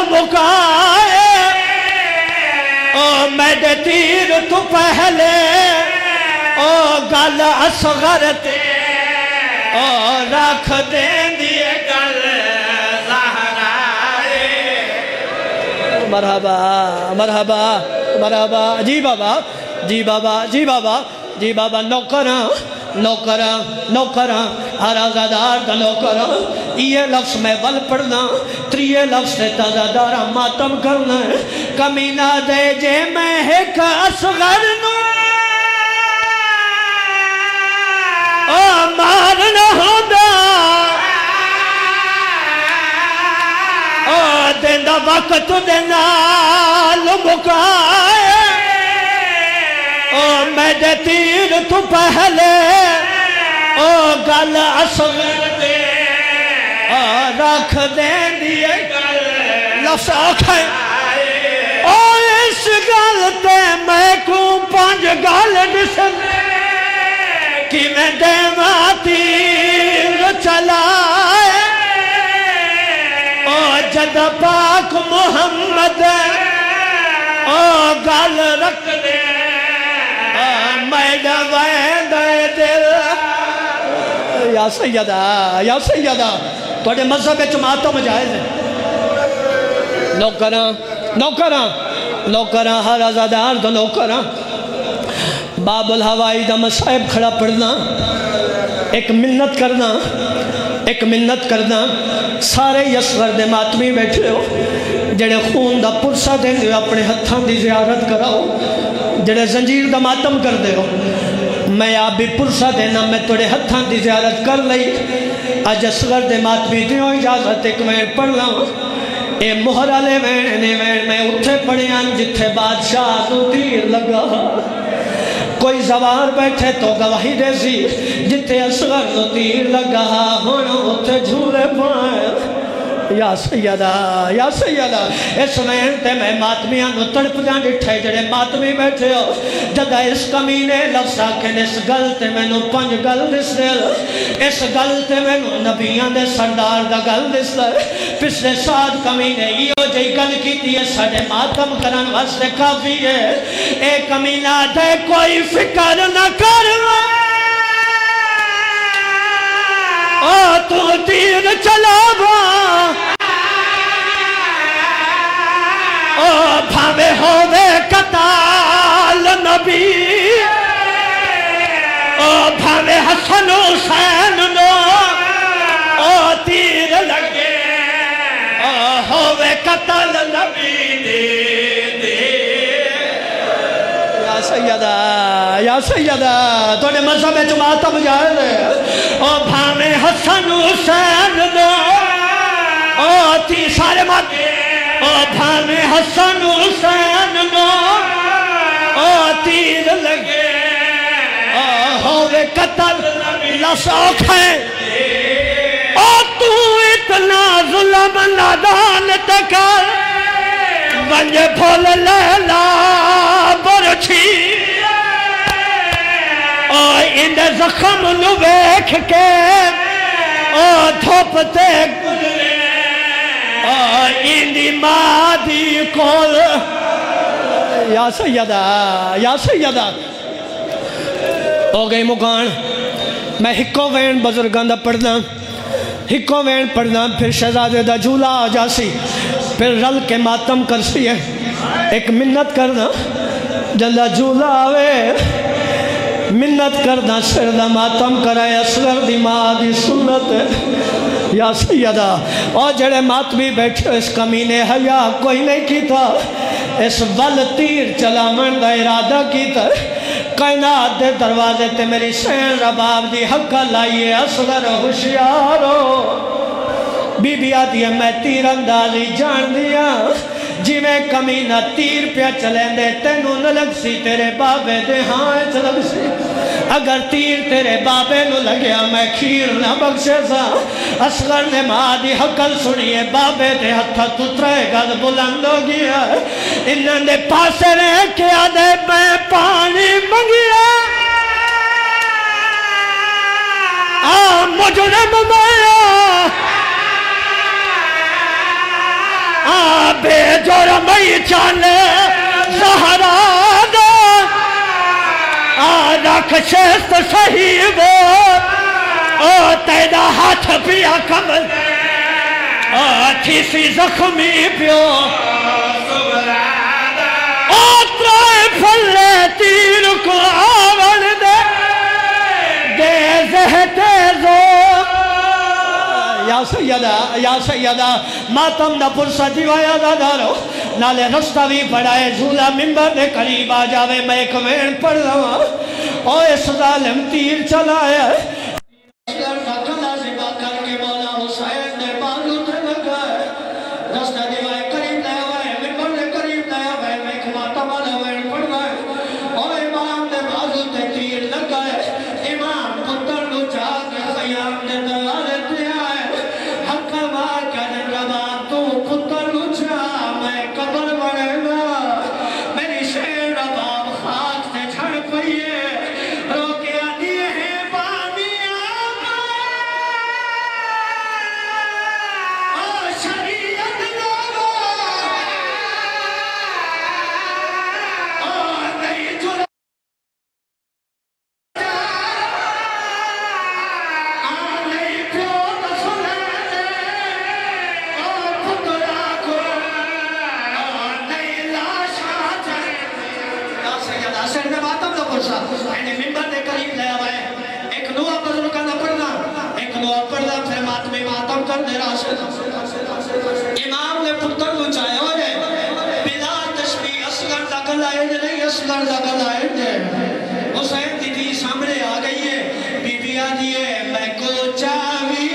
मुकाए ओ मेरे तीर तू पहले ओ गल असगर ते ओ रख देंदी गल ज़हराए। मरहबा मरहबा मरहबा जी बाबा जी बाबा जी बाबा जी बाबा। नौकरा नौकरा नौकरा आराज़ादार का नौकरा। ये लफ्ज़ मैं वल पढ़ना त्रिये लफ्ज़ से ताज़ादारा मातम करना। कमीना दे जे मैं एक असगर नू ओ मारना होंदा ओ देंदा वक्त दे नाल मुकाए ओ मेरे तीर तू पहले ओ गल असगर ते ओ रख देंदी गल लफ्ज़ आखे ओ इस गल ते मैं को पंज गल दिसने कि मैं देवा तीर चलाए ओ जद पाक मुहम्मद ओ गल रख दे या सैयदा थोड़े मजहब मातम जायज़ है। नौकरा नौकरा नौकरा हर आज़ादार दो नौकरा। बाबुल हवाई दा मसाहिब खड़ा पढ़ना एक मिन्नत करना सारे यसगर दे मातमी बैठे हो जेड़े खून दा पुरसा देंदे हो अपने हत्थां दी ज़ियारत कराओ। जेड़े जंजीर दा मातम कर दे हो मैं आप भी पुरसा देना मैं थोड़े हत्थां दी ज़ियारत कर लई। अज असगर दे मातमी दियो इजाजत एक वैन पढ़ ला। ए मोहर वाले वैन ने वैन मैं उत्थे पढ़िया जिथे बादशाह नूं तीर लगा। कोई जवार बैठे तो गवाही दे सी जिथे असगर नूं तीर लगा हुण उत्थे झूले पाए। या सैयदा इस वैन ते मैं मातमियां नूं तड़पदा डिठे जेड़े मातमी बैठे हो जदा इस कमीने लफ्ज़ आखे इस गल ते मैनू पंज गल दिसदे। इस गल ते मैनू नबियां दे सरदार दा गल दिसदा। पिछले साल कमीने इहो जी गल कीती है साडे मातम करन वास्ते काफी है। ए कमीना दे कोई फिक्र ना कर ओ तू तीर चलावा ओ भावे होवे कताल नबी ओ भावे हसन हुसैन नो ओ तीर लगे ओ होवे कताल नबी दे या सैयदा थोड़े मजहब मातम जायज़ है। ओ भावे हसन हुसैन नो ओ ती सारे मत ओ भावे हसन हुसैन नो ओ तीर लगे ओ होवे कतल लसौख है। ओ तू इतना जुल्म नादान तकर बंजे फूल लैला बरछी ओ इंदे जख्म नु वेख के ओ धोपते गुजरे ओ इंदी मां दी कोल। या सैयदा हो गई मुकान। मैं हिको वैन बुजुर्गों का पढ़ना हिको वैन पढ़ना फिर शहजादे का झूला आ जासी फिर रल के मातम कर सी है। एक मिन्नत करना जल्दा झूला आवे मिन्नत करना सिर दा मातम कराए असगर दी मां दी सुन्नत। या सैयदा और जड़े मातमी बैठे इस कमीने हया कोई नहीं कीता इस बल तीर चलावन का इरादा किया। कायनात दे दरवाजे ते मेरी सैन रबाब दी हक्का लाइए असगर होशियारो। बीबी आदि मैं तीर अंदाजी जान दिया जिमें कमीना तीर पे चलेंदे तेनू न लग सी तेरे बाबे दे हाँ च लग सी। अगर तीर तेरे बाबे नू लग्या मैं खीर ना बख्शे सा। असगर ने मां दी हकल सुनिए बाबे दे हथ तू त्रै गज बुलंद हो गया। इन्हां दे पासे रह के आदे मैं पानी मंगिया आ मुझने ममाया बेजोर मई चाले सहारा रख शेस्त सही वो तेरा हाथ पिया कमल थी सी जख्मी पियो फले तीर को आवल दे जहते जो या सैयदा मातम दा पुरसा दिवाया दा दारो नाले रस्ता भी पढ़ाए झूला मिंबर दे करीब आ जावे मैं एक वेण पढ़ लवा ओ इस जालिम तीर चलाया इमाम ने पुत्र बुचाया बिला तशबीह असगर दखल आए नहीं असगर दखल आए हुसैन दीदी सामने आ गई है बीबी आ रही है मैं को चावी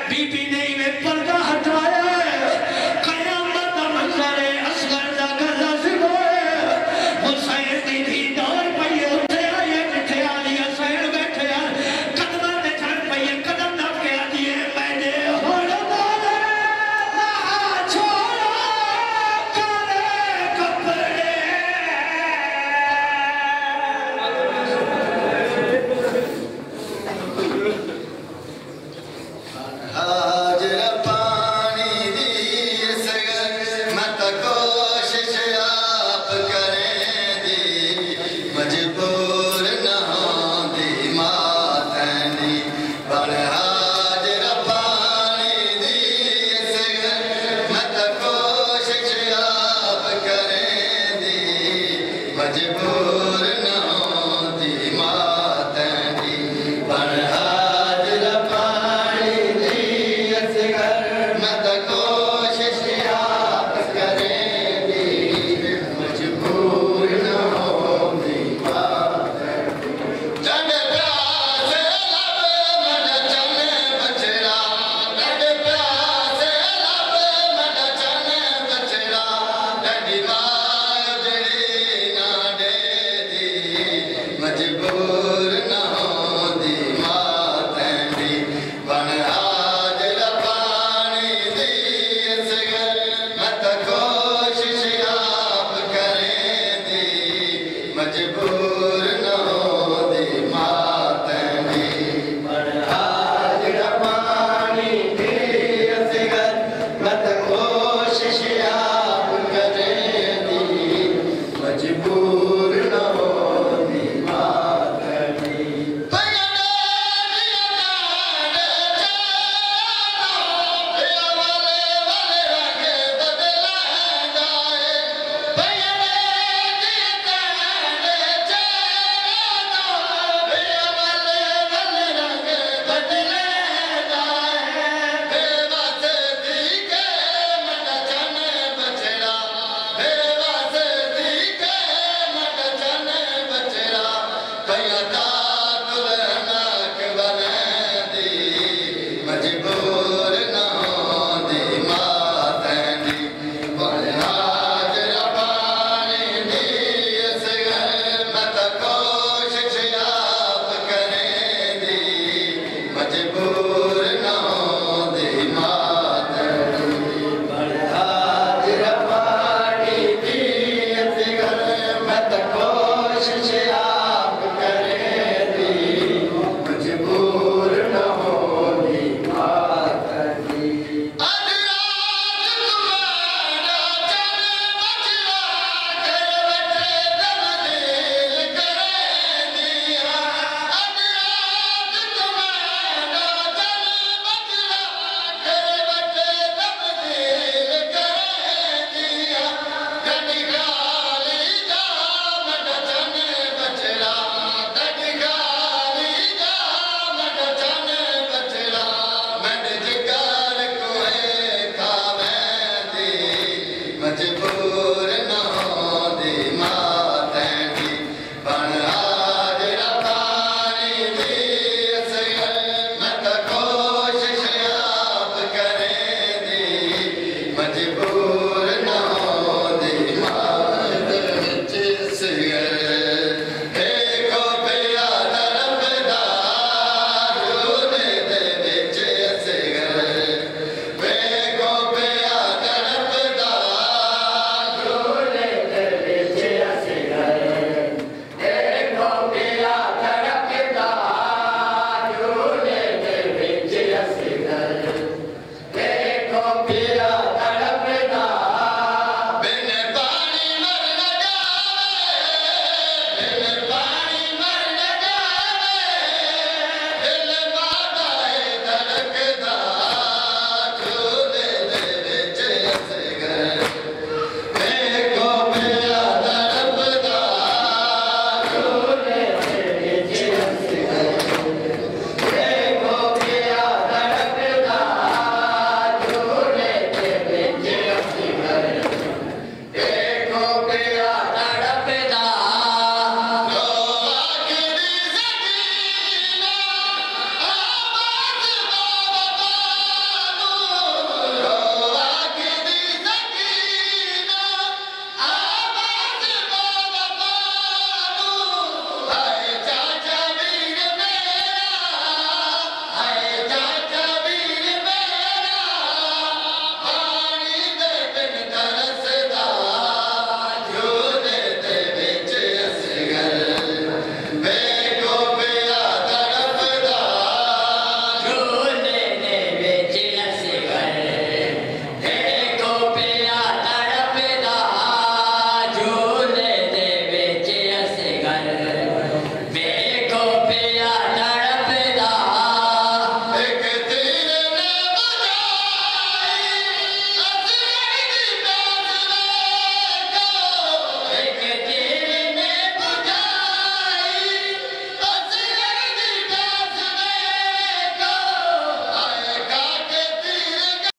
बीबी नहीं में